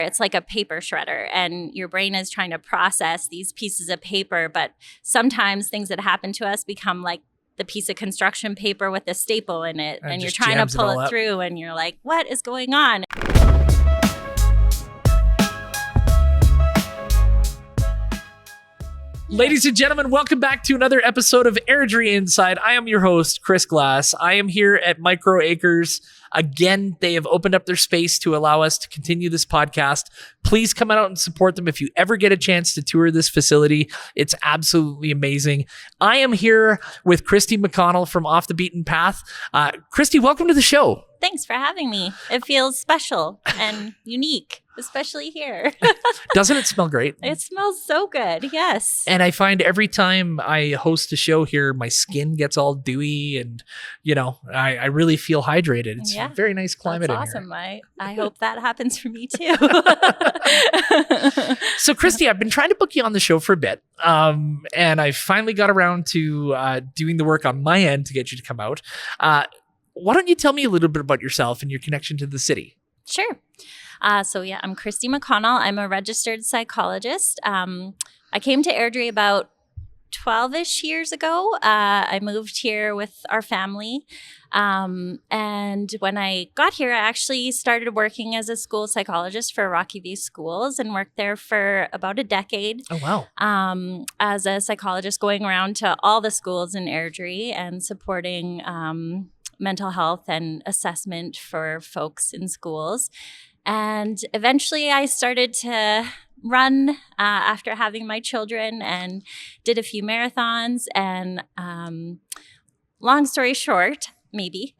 it's like a paper shredder, and your brain is trying to process these pieces of paper. But sometimes things that happen to us become like the piece of construction paper with a staple in it, and you're trying to pull it through, and you're like, what is going on? Ladies and gentlemen, welcome back to another episode of Airdrie Inside. I am your host, Chris Glass. I am here at Micro Acres. Again, they have opened up their space to allow us to continue this podcast. Please come out and support them if you ever get a chance to tour this facility. It's absolutely amazing. I am here with Kristy McConnell from Off the Beaten Path. Kristy, welcome to the show. Thanks for having me. It feels special and unique, especially here. Doesn't it smell great? It smells so good, yes. And I find every time I host a show here, my skin gets all dewy and, I really feel hydrated. It's a very nice climate That's in here. awesome. I hope that happens for me too. So, Kristy, I've been trying to book you on the show for a bit. And I finally got around to doing the work on my end to get you to come out. Why don't you tell me a little bit about yourself and your connection to the city? Sure. I'm Kristy McConnell. I'm a registered psychologist. I came to Airdrie about 12-ish years ago. I moved here with our family. And when I got here, I actually started working as a school psychologist for Rocky View Schools and worked there for about a decade. Oh, wow. As a psychologist going around to all the schools in Airdrie and supporting mental health and assessment for folks in schools. And eventually I started to run after having my children and did a few marathons. And long story short, maybe,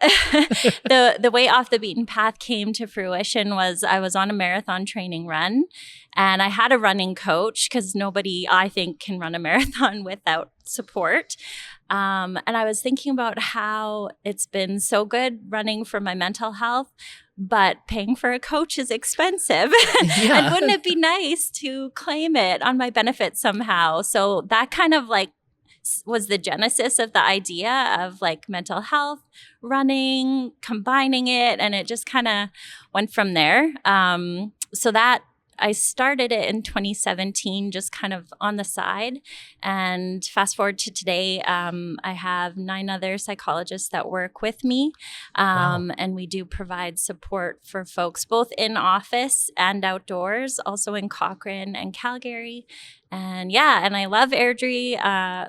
the way Off the Beaten Path came to fruition was I was on a marathon training run, and I had a running coach because nobody, I think, can run a marathon without support. And I was thinking about how it's been so good running for my mental health, but paying for a coach is expensive. Yeah. And wouldn't it be nice to claim it on my benefits somehow? So that kind of like was the genesis of the idea of like mental health, running, combining it, and it just kind of went from there. So that I started it in 2017, just kind of on the side. And fast forward to today, I have 9 other psychologists that work with me. Wow. And we do provide support for folks both in office and outdoors, also in Cochrane and Calgary. And I love Airdrie.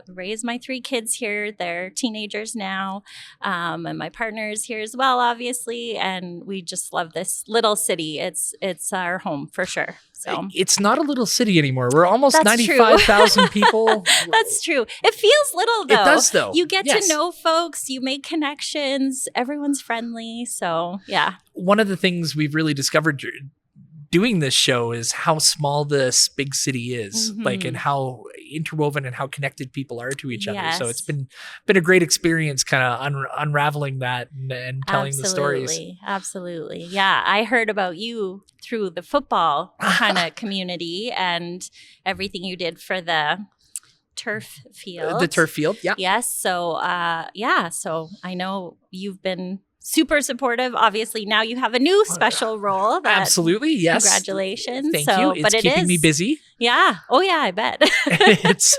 Raised my 3 kids here. They're teenagers now. And my partner is here as well, obviously. And we just love this little city. It's our home for sure. So it's not a little city anymore. We're almost That's 95,000 people. That's true. It feels little though. It does though. You get to know folks, you make connections, everyone's friendly. So yeah. One of the things we've really discovered doing this show is how small this big city is, like, and how interwoven and how connected people are to each other. So it's been a great experience kind of unraveling that and telling the stories. Absolutely. Yeah. I heard about you through the football kind of community and everything you did for the turf field. The turf field. Yeah. Yes. So, so I know you've been super supportive. Obviously, now you have a new special role. Absolutely, yes. Congratulations. Thank you. It's keeping me busy. Yeah. Oh, yeah, I bet. It's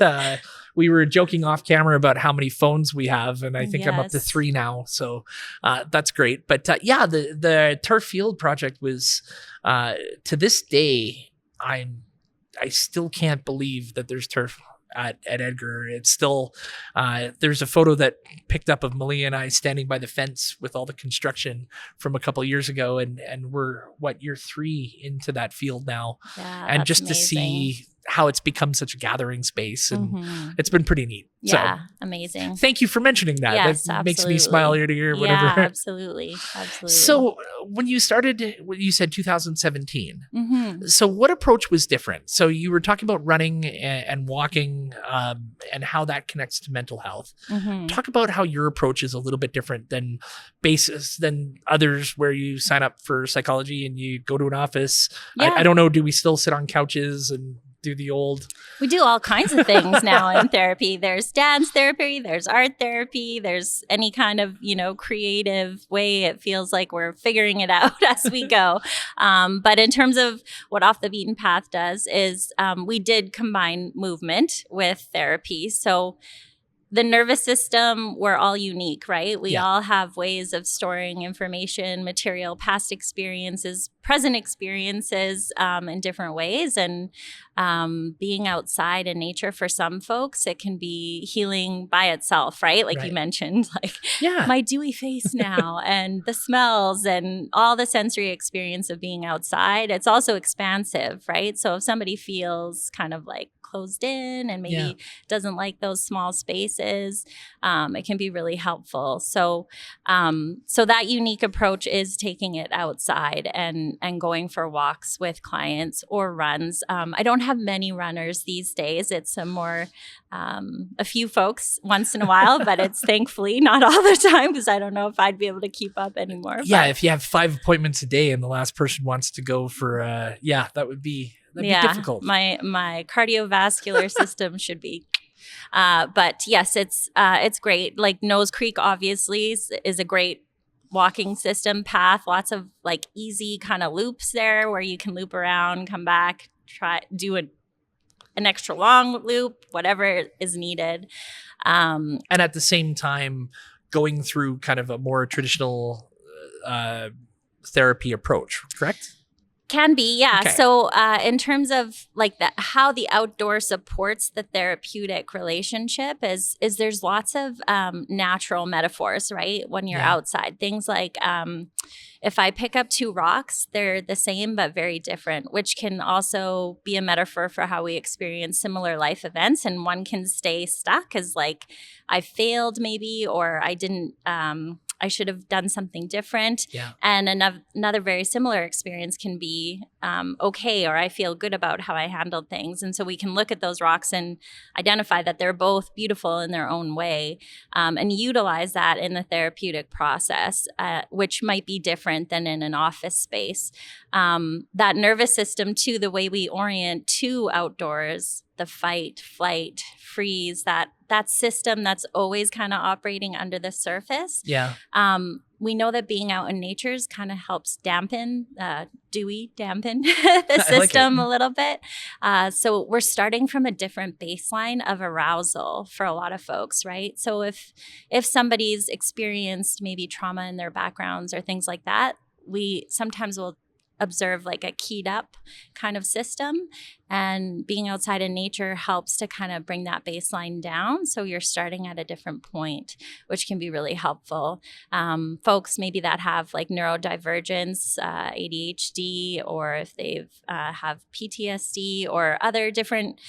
we were joking off camera about how many phones we have, and I think I'm up to 3 now. So that's great. But the turf field project was to this day, I still can't believe that there's turf at Edgar. It's still there's a photo that picked up of Malia and I standing by the fence with all the construction from a couple years ago, and we're year 3 into that field now. Yeah, and just amazing. To see how it's become such a gathering space, and it's been pretty neat. Yeah, so, amazing. Thank you for mentioning that. Yes, that absolutely. makes me smile ear to ear, whatever. Yeah, absolutely. So when you started, you said 2017. So what approach was different? So you were talking about running and walking and how that connects to mental health. Talk about how your approach is a little bit different than others where you sign up for psychology and you go to an office. Yeah. I don't know. Do we still sit on couches and do the old. We do all kinds of things now in therapy. There's dance therapy, there's art therapy, there's any kind of, creative way. It feels like we're figuring it out as we go. But in terms of what Off the Beaten Path does is we did combine movement with therapy. So the nervous system, we're all unique, right? We all have ways of storing information, material, past experiences, present experiences in different ways. And being outside in nature for some folks, it can be healing by itself, right? Like you mentioned, like my dewy face now and the smells and all the sensory experience of being outside. It's also expansive, right? So if somebody feels kind of like closed in and maybe doesn't like those small spaces, it can be really helpful. So that unique approach is taking it outside and going for walks with clients or runs. I don't have many runners these days. It's a few folks once in a while, but it's thankfully not all the time because I don't know if I'd be able to keep up anymore. Yeah, if you have 5 appointments a day and the last person wants to go for, that would be difficult. My cardiovascular system should be. But yes, it's great. Like Nose Creek obviously is a great walking system path. Lots of like easy kind of loops there where you can loop around, come back, do an extra long loop, whatever is needed. And at the same time, going through kind of a more traditional therapy approach, correct? Can be, yeah. Okay. So in terms of like how the outdoor supports the therapeutic relationship is there's lots of natural metaphors, right? When you're outside, things like if I pick up 2 rocks, they're the same but very different, which can also be a metaphor for how we experience similar life events. And one can stay stuck as like I failed maybe, or I didn't. I should have done something different. Yeah. And another very similar experience can be okay, or I feel good about how I handled things. And so we can look at those rocks and identify that they're both beautiful in their own way, and utilize that in the therapeutic process, which might be different than in an office space. That nervous system too, the way we orient to outdoors, the fight, flight, freeze, that system that's always kind of operating under the surface. Yeah. We know that being out in nature kind of helps dampen the system a little bit. So we're starting from a different baseline of arousal for a lot of folks, right? So if somebody's experienced maybe trauma in their backgrounds or things like that, we sometimes will observe like a keyed up kind of system, and being outside in nature helps to kind of bring that baseline down. So you're starting at a different point, which can be really helpful. Folks maybe that have like neurodivergence, ADHD, or if they've have PTSD or other different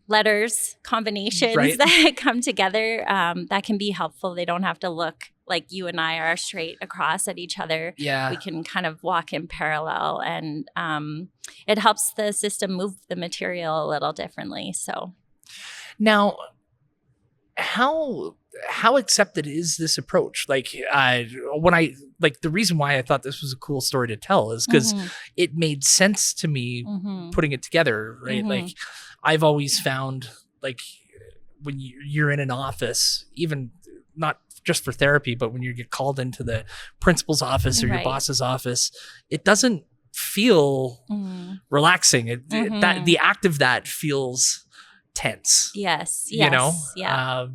letters combinations that come together, that can be helpful. They don't have to look like you and I are straight across at each other. Yeah. We can kind of walk in parallel, and it helps the system move the material a little differently. So now, how accepted is this approach? Like the reason why I thought this was a cool story to tell is because it made sense to me putting it together, right? Like I've always found like when you're in an office, even not just for therapy, but when you get called into the principal's office or your boss's office, it doesn't feel relaxing. That the act of that feels tense. Yes. You know? Yeah.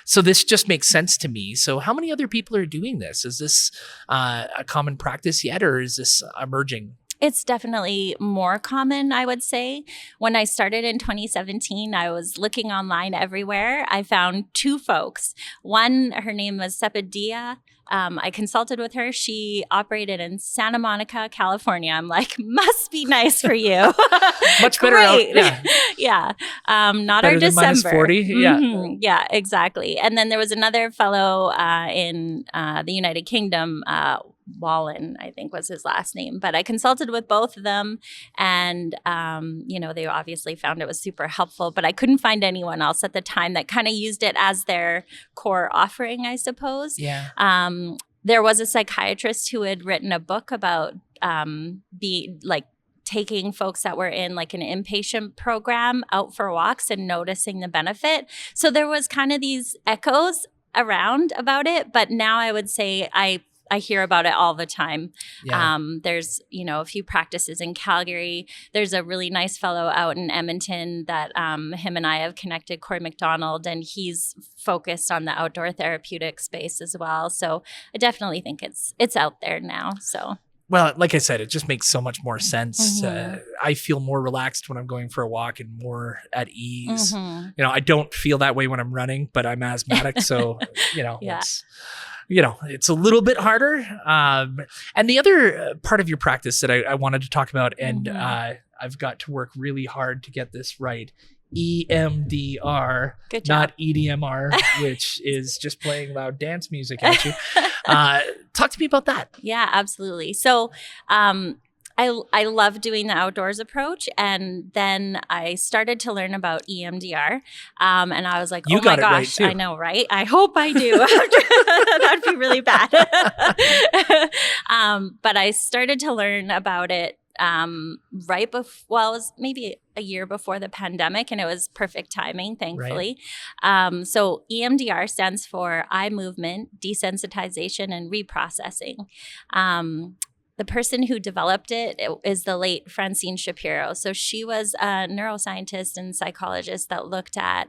So this just makes sense to me. So how many other people are doing this? Is this a common practice yet, or is this emerging? It's definitely more common, I would say. When I started in 2017, I was looking online everywhere. I found 2 folks. One, her name was Sepadia. I consulted with her. She operated in Santa Monica, California. I'm like, must be nice for you. Much better out. Yeah. Not better our December. -40. Yeah. Yeah, exactly. And then there was another fellow in the United Kingdom, Wallen, I think was his last name. But I consulted with both of them, and they obviously found it was super helpful, but I couldn't find anyone else at the time that kind of used it as their core offering, I suppose. Yeah. There was a psychiatrist who had written a book about taking folks that were in like an inpatient program out for walks and noticing the benefit. So there was kind of these echoes around about it, but now I would say I hear about it all the time. Yeah. There's, a few practices in Calgary. There's a really nice fellow out in Edmonton that him and I have connected, Corey McDonald, and he's focused on the outdoor therapeutic space as well. So I definitely think it's out there now. So. Well, like I said, it just makes so much more sense. I feel more relaxed when I'm going for a walk and more at ease. I don't feel that way when I'm running, but I'm asthmatic. So, it's a little bit harder. And the other part of your practice that I wanted to talk about, and I've got to work really hard to get this right. EMDR, not EDMR, which is just playing loud dance music at you. Talk to me about that. Yeah, absolutely. So I love doing the outdoors approach. And then I started to learn about EMDR. And I was like, you oh my got gosh, it right too. I know, right? I hope I do. That'd be really bad. But I started to learn about it right before, it was maybe a year before the pandemic, and it was perfect timing, thankfully. Right. So EMDR stands for eye movement, desensitization, and reprocessing. The person who developed it is the late Francine Shapiro. So she was a neuroscientist and psychologist that looked at,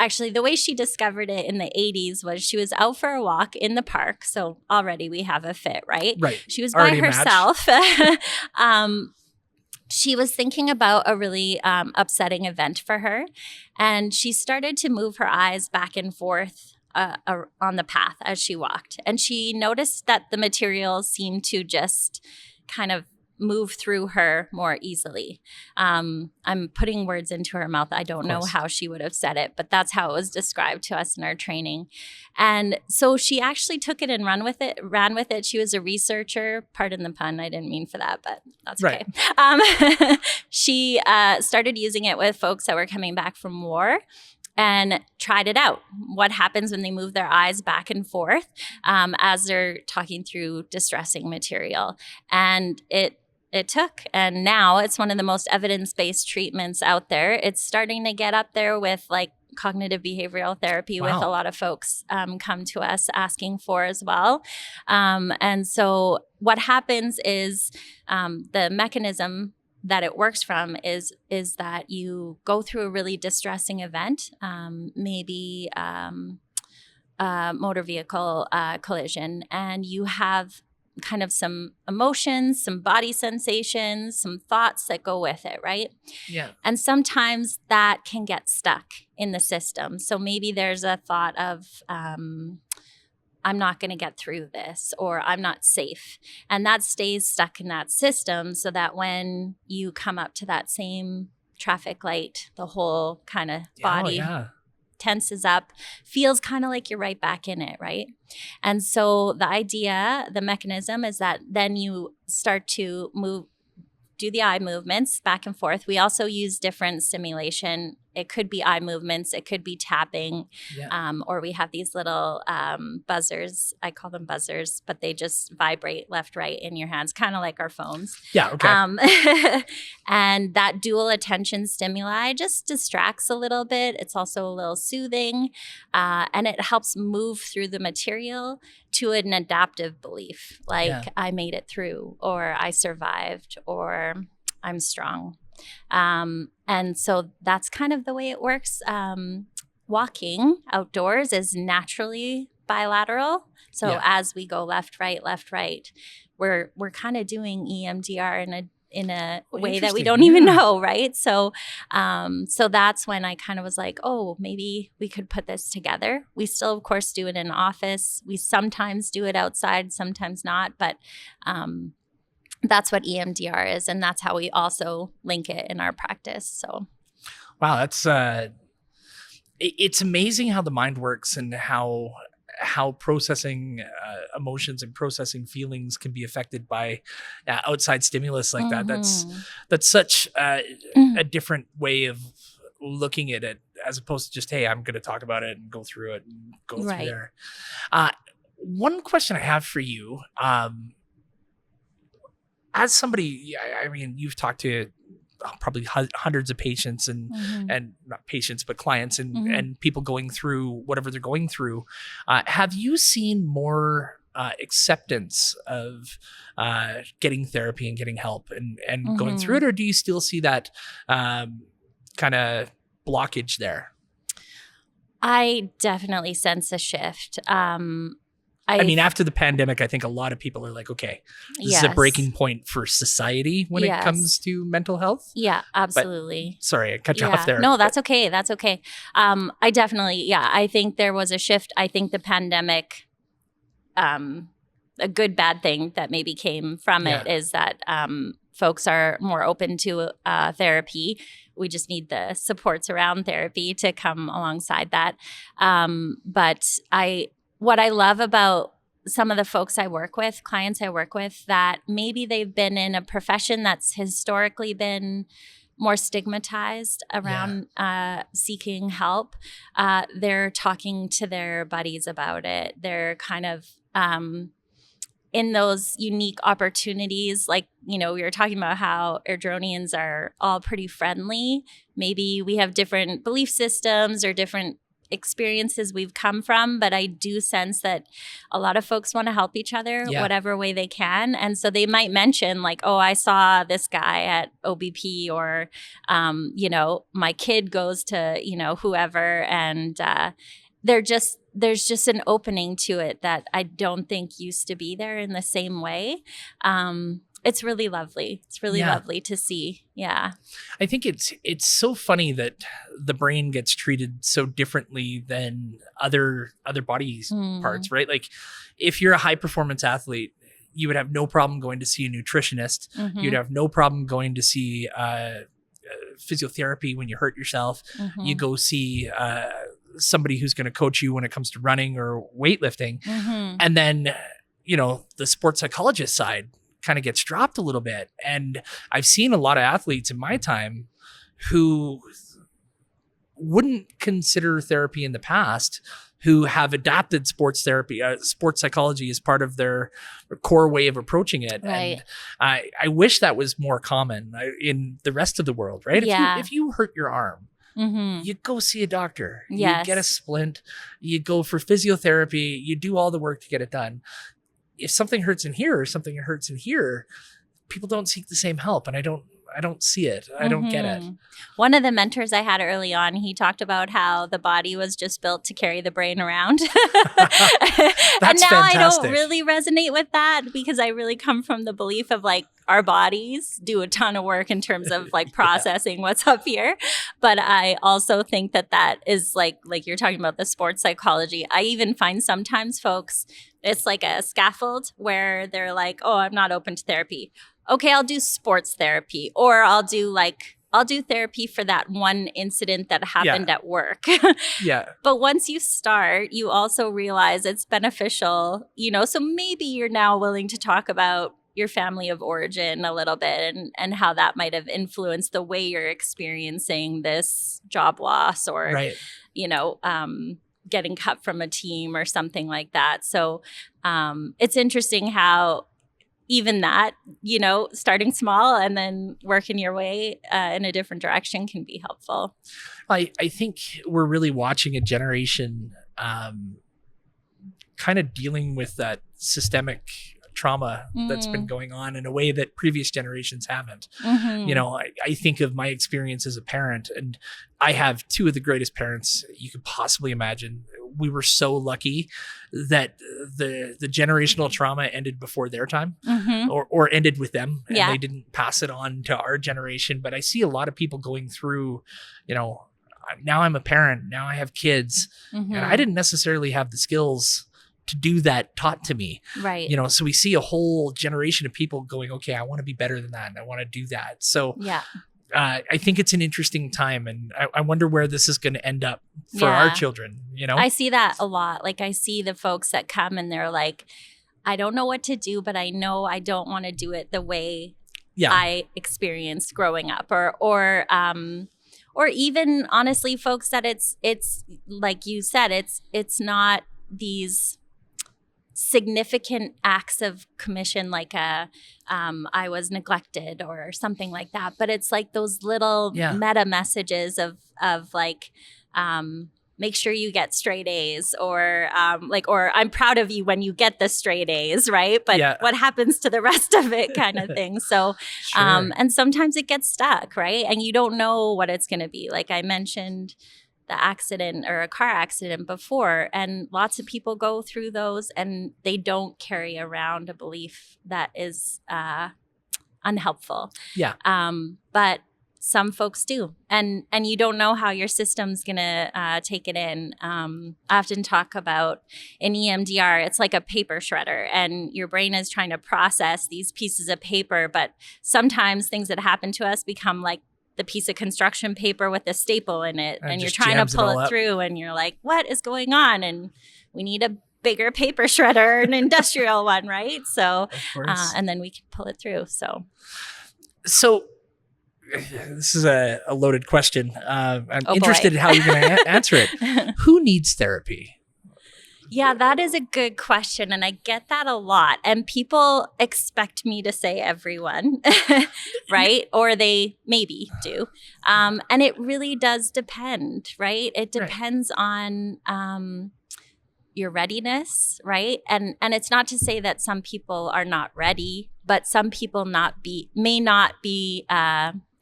actually, the way she discovered it in the 80s was she was out for a walk in the park. So already we have a fit, right? Right. She was by herself. She was thinking about a really upsetting event for her. And she started to move her eyes back and forth on the path as she walked. And she noticed that the material seemed to just kind of move through her more easily. I'm putting words into her mouth. I don't know how she would have said it, but that's how it was described to us in our training. And so she actually took it and ran with it. She was a researcher. Pardon the pun. I didn't mean for that, but that's okay. Right. She started using it with folks that were coming back from war and tried it out. What happens when they move their eyes back and forth as they're talking through distressing material. And it took, and now it's one of the most evidence-based treatments out there. It's starting to get up there with like cognitive behavioral therapy with a lot of folks come to us asking for as well. And so what happens is the mechanism that it works from is that you go through a really distressing event, maybe a motor vehicle collision, and you have kind of some emotions, some body sensations, some thoughts that go with it, right? Yeah. And sometimes that can get stuck in the system. So maybe there's a thought of, I'm not going to get through this, or I'm not safe. And that stays stuck in that system so that when you come up to that same traffic light, the whole kind of body tenses up, feels kind of like you're right back in it, right? And so the idea, the mechanism is that then you start to do the eye movements back and forth. We also use different stimulation. It could be eye movements, it could be tapping, or we have these little buzzers. I call them buzzers, but they just vibrate left, right in your hands, kind of like our phones. Yeah, okay. And that dual attention stimuli just distracts a little bit. It's also a little soothing, and it helps move through the material to an adaptive belief, like I made it through, or I survived, or I'm strong. And so that's kind of the way it works. Walking outdoors is naturally bilateral. So as we go left, right, we're kind of doing EMDR in a way that we don't even know, right? So so that's when I kind of was like, oh, maybe we could put this together. We still, of course, do it in office. We sometimes do it outside, sometimes not, but that's what EMDR is, and that's how we also link it in our practice. So, wow, that's it's amazing how the mind works and how processing emotions and processing feelings can be affected by outside stimulus like that. That's such a different way of looking at it, as opposed to just, hey, I'm going to talk about it and go through it and go through there. One question I have for you. as somebody, I mean, you've talked to probably hundreds of patients and not patients, but clients and people going through whatever they're going through. Have you seen more acceptance of getting therapy and getting help and going through it? Or do you still see that kind of blockage there? I definitely sense a shift. I mean, after the pandemic, I think a lot of people are like, okay, this is a breaking point for society when it comes to mental health. Yeah, absolutely. But, sorry, I cut you off there. No, that's okay. That's okay. I definitely, I think there was a shift. I think the pandemic, a good, bad thing that maybe came from it is that folks are more open to therapy. We just need the supports around therapy to come alongside that. But what I love about some of the folks I work with, clients I work with, that maybe they've been in a profession that's historically been more stigmatized around seeking help. They're talking to their buddies about it. They're kind of in those unique opportunities, like, we were talking about how Airdronians are all pretty friendly. Maybe we have different belief systems or different experiences we've come from, but I do sense that a lot of folks want to help each other whatever way they can. And so they might mention like, oh, I saw this guy at OBP, or, my kid goes to, whoever. And there's just an opening to it that I don't think used to be there in the same way. It's really lovely. It's really lovely to see. Yeah. I think it's so funny that the brain gets treated so differently than other body parts, right? Like if you're a high performance athlete, you would have no problem going to see a nutritionist. You'd have no problem going to see physiotherapy when you hurt yourself. You go see somebody who's going to coach you when it comes to running or weightlifting. And then, the sports psychologist side kind of gets dropped a little bit. And I've seen a lot of athletes in my time who wouldn't consider therapy in the past, who have adapted sports therapy, sports psychology as part of their core way of approaching it. Right. And I wish that was more common in the rest of the world, right? If you hurt your arm, you go see a doctor, you get a splint, you go for physiotherapy, you do all the work to get it done. If something hurts in here or something hurts in here, people don't seek the same help. And I don't see it. I don't get it. One of the mentors I had early on, he talked about how the body was just built to carry the brain around. And now fantastic. I don't really resonate with that, because I really come from the belief of like our bodies do a ton of work in terms of like processing what's up here. But I also think that is like you're talking about the sports psychology. I even find sometimes folks, it's like a scaffold where they're like, oh, I'm not open to therapy. Okay, I'll do sports therapy, or I'll do therapy for that one incident that happened at work. But once you start, you also realize it's beneficial, so maybe you're now willing to talk about your family of origin a little bit and how that might have influenced the way you're experiencing this job loss or, getting cut from a team or something like that. So it's interesting how even that, starting small and then working your way in a different direction can be helpful. I think we're really watching a generation kind of dealing with that systemic trauma that's been going on in a way that previous generations haven't. I think of my experience as a parent, and I have two of the greatest parents you could possibly imagine. We were so lucky that the generational trauma ended before their time or ended with them, and they didn't pass it on to our generation. But I see a lot of people going through, now I'm a parent, now I have kids, and I didn't necessarily have the skills to do that taught to me. Right. So we see a whole generation of people going, okay, I want to be better than that, and I want to do that. So I think it's an interesting time, and I wonder where this is going to end up for our children. I see that a lot. Like I see the folks that come and they're like, I don't know what to do, but I know I don't want to do it the way I experienced growing up, or even honestly, folks that it's like you said, it's not these significant acts of commission, like I was neglected or something like that. But it's like those little meta messages of like, make sure you get straight A's, or or I'm proud of you when you get the straight A's, right? But what happens to the rest of it, kind of thing. So, and sometimes it gets stuck, right? And you don't know what it's going to be. Like I mentioned the accident or a car accident before, and lots of people go through those and they don't carry around a belief that is unhelpful. Yeah. But some folks do, and you don't know how your system's gonna take it in. I often talk about in EMDR, it's like a paper shredder, and your brain is trying to process these pieces of paper, but sometimes things that happen to us become like the piece of construction paper with a staple in it, and you're trying to pull it through, and you're like, what is going on? And we need a bigger paper shredder, an industrial one, right? So, and then we can pull it through. So this is a loaded question. I'm interested in how you're going to answer it. Who needs therapy? Yeah, that is a good question. And I get that a lot. And people expect me to say everyone, right? Or they maybe do. And it really does depend, right? It depends on your readiness, right? And it's not to say that some people are not ready, but some people may not be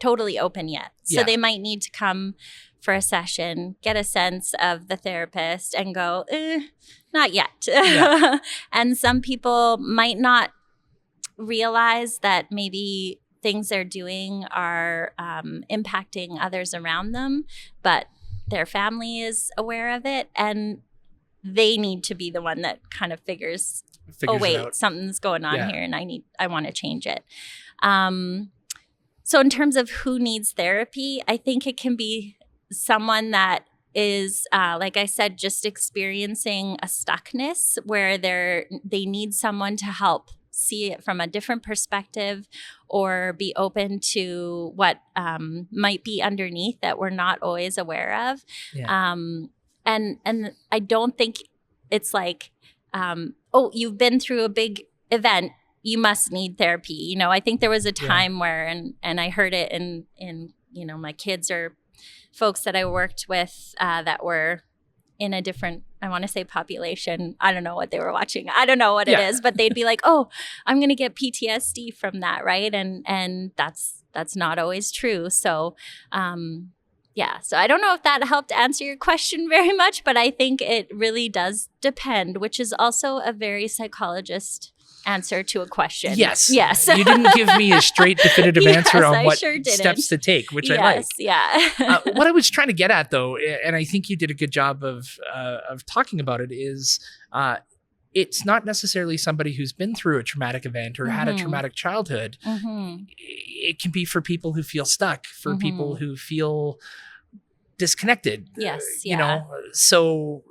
totally open yet. So they might need to come for a session, get a sense of the therapist and go, not yet. And some people might not realize that maybe things they're doing are impacting others around them, but their family is aware of it, and they need to be the one that kind of figures oh wait, something's going on here, and I want to change it. So in terms of who needs therapy, I think it can be someone that is, like I said, just experiencing a stuckness where they need someone to help see it from a different perspective, or be open to what might be underneath that we're not always aware of. And I don't think it's like, oh, you've been through a big event, you must need therapy. You know, I think there was a time where, and I heard it in my kids or folks that I worked with that were in a different, I want to say population. I don't know what they were watching. I don't know what it is, but they'd be like, oh, I'm going to get PTSD from that. Right. And that's not always true. So, so I don't know if that helped answer your question very much, but I think it really does depend, which is also a very psychologist answer to a question. Yes. You didn't give me a straight definitive answer on what steps to take, which I like. What I was trying to get at, though, and I think you did a good job of talking about it, is it's not necessarily somebody who's been through a traumatic event or had a traumatic childhood. It can be for people who feel stuck, for people who feel disconnected. You know, so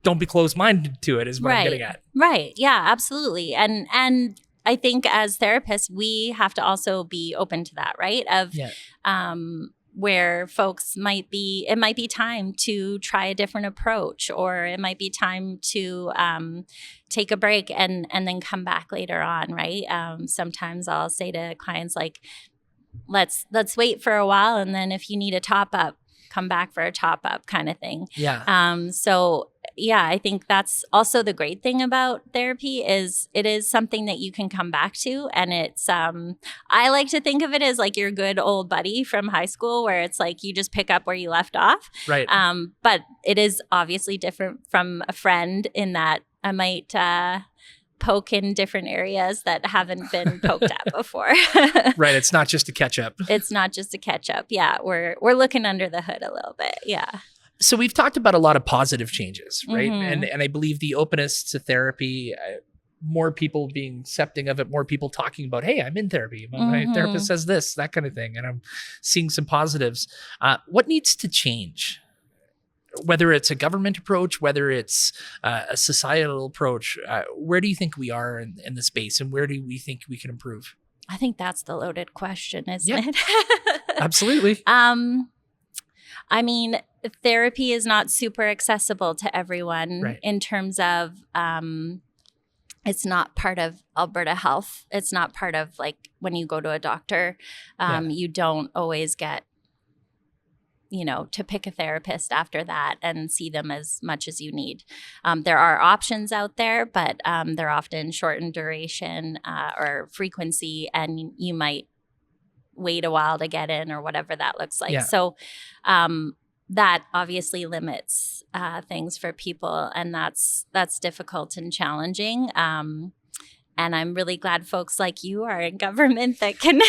don't be closed-minded to it is what I'm getting at. Right. Yeah, absolutely. And I think as therapists, we have to also be open to that, right? Where folks it might be time to try a different approach, or it might be time to take a break and then come back later on, right? Sometimes I'll say to clients, like, let's wait for a while, and then if you need a top up, come back for a top up, kind of thing. I think that's also the great thing about therapy is it is something that you can come back to. And it's, I like to think of it as like your good old buddy from high school, where it's like you just pick up where you left off. Right. But it is obviously different from a friend in that I might poke in different areas that haven't been poked at before. Right. It's not just a catch up. It's not just a catch up. Yeah. We're looking under the hood a little bit. Yeah. So we've talked about a lot of positive changes, right? And I believe the openness to therapy, more people being accepting of it, more people talking about, hey, I'm in therapy. My therapist says this, that kind of thing. And I'm seeing some positives. What needs to change? Whether it's a government approach, whether it's a societal approach, where do you think we are in the space, and where do we think we can improve? I think that's the loaded question, isn't it? Absolutely. I mean, therapy is not super accessible to everyone in terms of it's not part of Alberta Health. It's not part of like when you go to a doctor, you don't always get, to pick a therapist after that and see them as much as you need. There are options out there, but they're often short in duration or frequency, and you might wait a while to get in or whatever that looks like. So that obviously limits things for people, and that's difficult and challenging. And I'm really glad folks like you are in government that can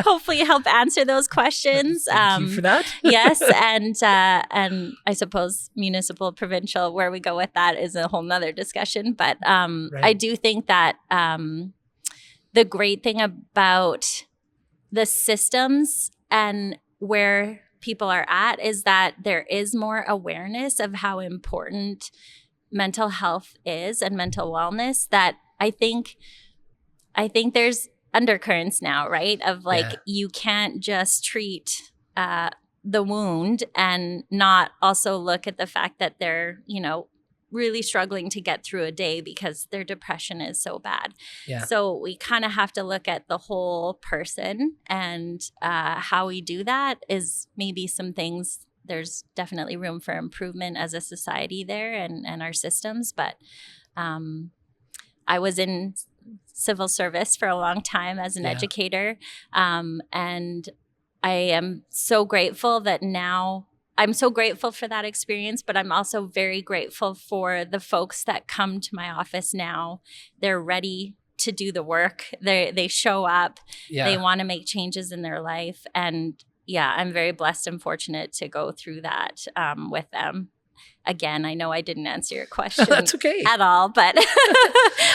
hopefully help answer those questions. Thank you for that. Yes, and I suppose municipal, provincial, where we go with that is a whole nother discussion. But I do think that the great thing about the systems and where people are at is that there is more awareness of how important mental health is and mental wellness, that I think there's undercurrents now, right? Of like, you can't just treat the wound and not also look at the fact that they're, really struggling to get through a day because their depression is so bad. So we kind of have to look at the whole person, and how we do that is maybe some things. There's definitely room for improvement as a society there and our systems. But I was in civil service for a long time as an educator. And I am so grateful that now I'm so grateful for that experience, but I'm also very grateful for the folks that come to my office now. They're ready to do the work. They show up. They want to make changes in their life. And I'm very blessed and fortunate to go through that with them. Again, I know I didn't answer your question That's okay. at all, but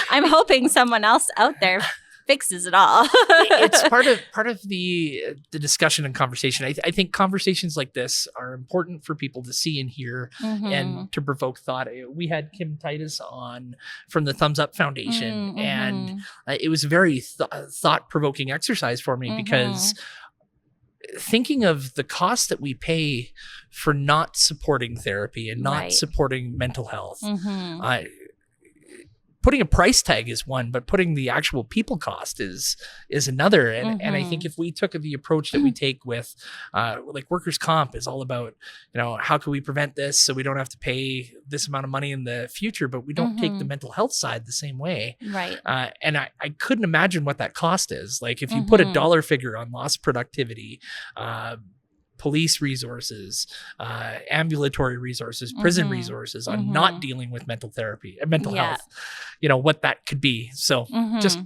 I'm hoping someone else out there fixes it all. It's part of the discussion and conversation. I think conversations like this are important for people to see and hear, and to provoke thought. We had Kim Titus on from the Thumbs Up Foundation, and it was a very thought-provoking exercise for me, because thinking of the cost that we pay for not supporting therapy and not supporting mental health, putting a price tag is one, but putting the actual people cost is another. And I think if we took the approach that we take with like workers' comp is all about, how can we prevent this so we don't have to pay this amount of money in the future, but we don't take the mental health side the same way. Right. And I couldn't imagine what that cost is. Like if you put a dollar figure on lost productivity, police resources, ambulatory resources, prison resources on not dealing with mental health, what that could be. So just,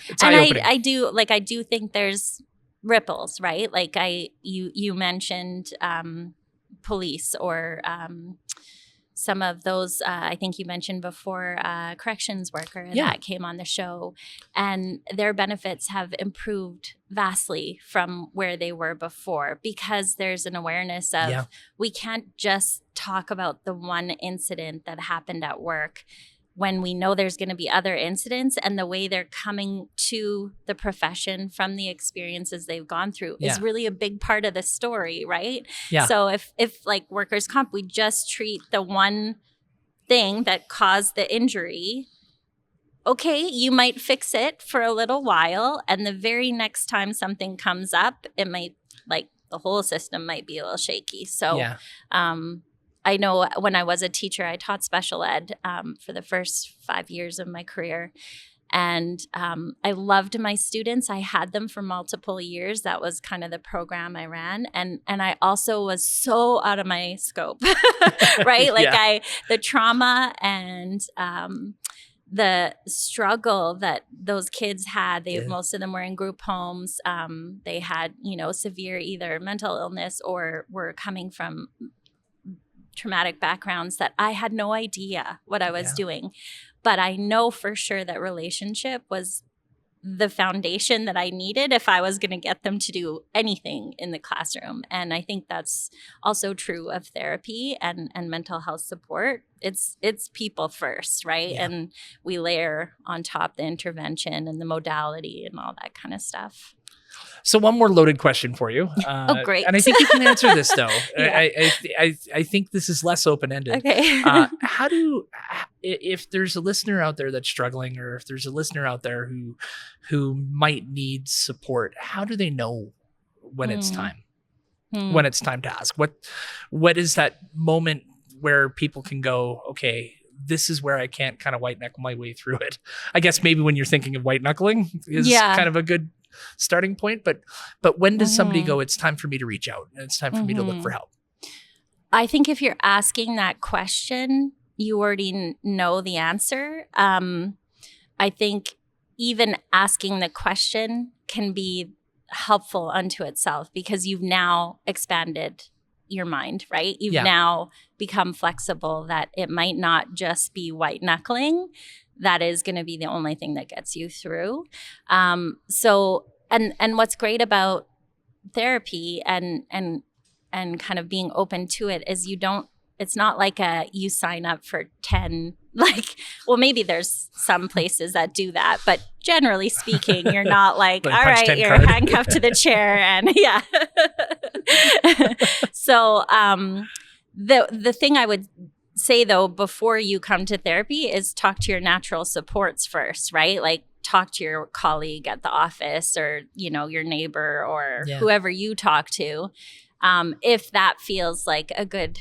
it's eye-opening. I do think there's ripples, right? Like you mentioned police or some of those, I think you mentioned before, corrections worker that came on the show, and their benefits have improved vastly from where they were before, because there's an awareness of we can't just talk about the one incident that happened at work when we know there's going to be other incidents, and the way they're coming to the profession from the experiences they've gone through is really a big part of the story, right? So if like workers' comp, we just treat the one thing that caused the injury, okay, you might fix it for a little while, and the very next time something comes up, it might, like, the whole system might be a little shaky. So I know when I was a teacher, I taught special ed for the first 5 years of my career. And I loved my students. I had them for multiple years. That was kind of the program I ran. And I also was so out of my scope, right? Like the trauma and the struggle that those kids had, most of them were in group homes. They had, severe either mental illness or were coming from traumatic backgrounds that I had no idea what I was doing. But I know for sure that relationship was the foundation that I needed if I was going to get them to do anything in the classroom. And I think that's also true of therapy and mental health support. It's people first, right? And we layer on top the intervention and the modality and all that kind of stuff. So one more loaded question for you. Oh, great. And I think you can answer this though. Yeah. I think this is less open-ended. Okay. If there's a listener out there that's struggling, or if there's a listener out there who might need support, how do they know when it's time? When it's time to ask? What is that moment where people can go, okay, this is where I can't kind of white knuckle my way through it? I guess maybe when you're thinking of white knuckling is kind of a good starting point, but when does somebody go, it's time for me to reach out and it's time for me to look for help? I think if you're asking that question, you already know the answer. I think even asking the question can be helpful unto itself, because you've now expanded your mind, right? You've now become flexible, that it might not just be white knuckling that is going to be the only thing that gets you through. So what's great about therapy and kind of being open to it is it's not like you sign up for 10, well, maybe there's some places that do that, but generally speaking, you're not like, all right, you're handcuffed to the chair and So the thing I would say though, before you come to therapy, is talk to your natural supports first, right? Like talk to your colleague at the office, or, your neighbor, or whoever you talk to. If that feels like a good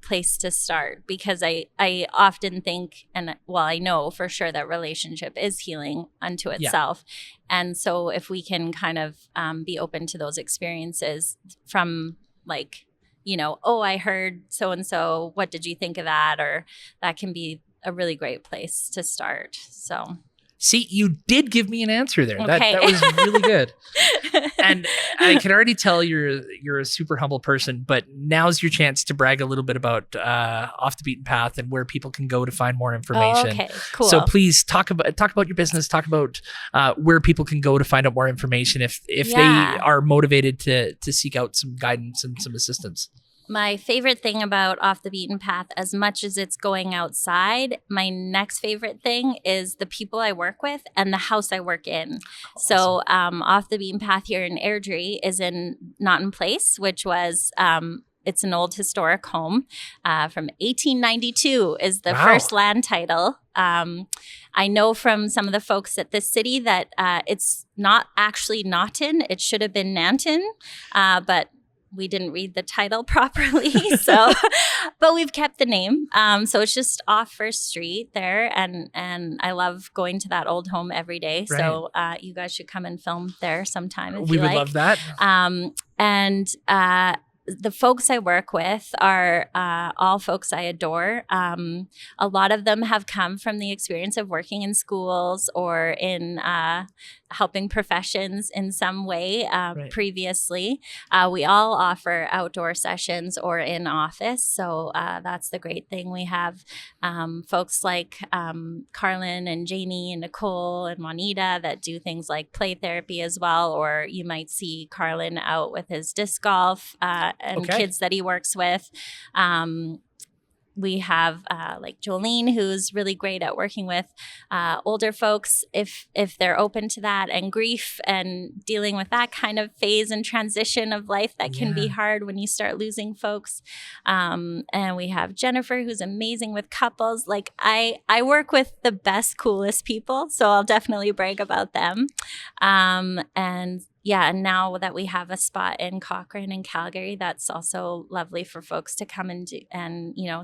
place to start, because I often think, I know for sure that relationship is healing unto itself. And so if we can kind of be open to those experiences from I heard so-and-so, what did you think of that? Or that can be a really great place to start. So see, you did give me an answer there. Okay. That was really good. And I can already tell you're a super humble person, but now's your chance to brag a little bit about Off the Beaten Path and where people can go to find more information. Oh, okay, cool. So please talk about your business, talk about where people can go to find out more information if they are motivated to seek out some guidance and some assistance. My favorite thing about Off the Beaten Path, as much as it's going outside, my next favorite thing is the people I work with and the house I work in. Awesome. So Off the Beaten Path here in Airdrie is in Naughton Place, which was it's an old historic home from 1892 is the first land title. I know from some of the folks at the city that it's not actually Naughton. It should have been Nanton, but we didn't read the title properly, but we've kept the name. So it's just off First Street there, and I love going to that old home every day. Right. So you guys should come and film there sometime if we you would like. Love that. The folks I work with are all folks I adore. A lot of them have come from the experience of working in schools or in helping professions in some way previously. We all offer outdoor sessions or in office. So that's the great thing. We have folks like Carlin and Jamie and Nicole and Juanita that do things like play therapy as well. Or you might see Carlin out with his disc golf and kids that he works with. We have like Jolene, who's really great at working with older folks if they're open to that, and grief and dealing with that kind of phase and transition of life that can be hard when you start losing folks. And we have Jennifer, who's amazing with couples. Like I work with the best, coolest people, so I'll definitely brag about them. And now that we have a spot in Cochrane and Calgary, that's also lovely for folks to come and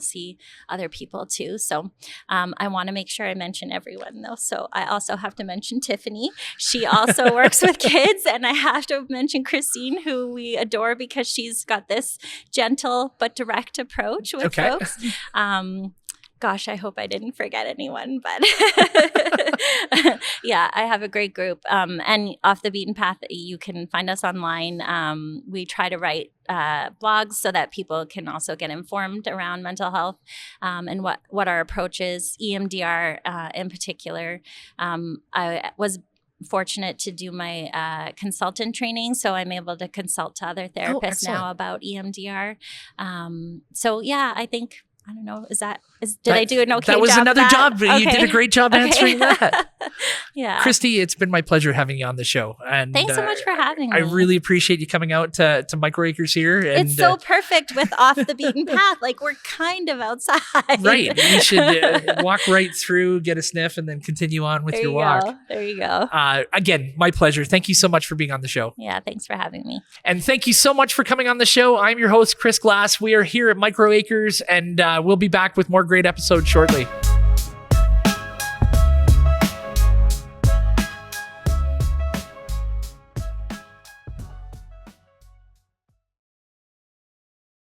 see other people too. So I want to make sure I mention everyone though. So I also have to mention Tiffany. She also works with kids, and I have to mention Christine, who we adore because she's got this gentle but direct approach with folks. Gosh, I hope I didn't forget anyone, but I have a great group. And Off the Beaten Path, you can find us online. We try to write blogs so that people can also get informed around mental health and what our approach is, EMDR in particular. I was fortunate to do my consultant training, so I'm able to consult to other therapists now about EMDR. I think, I don't know, did I do an okay job? That was another job. Okay. You did a great job answering that. Yeah. Kristy, it's been my pleasure having you on the show. And thanks so much for having me. I really appreciate you coming out to Microacres here. And, it's so perfect with off the beaten path. Like we're kind of outside. Right. You should walk right through, get a sniff, and then continue on with your walk. There you go. Again, my pleasure. Thank you so much for being on the show. Yeah, thanks for having me. And thank you so much for coming on the show. I'm your host, Chris Glass. We are here at Microacres, and we'll be back with more great episodes shortly.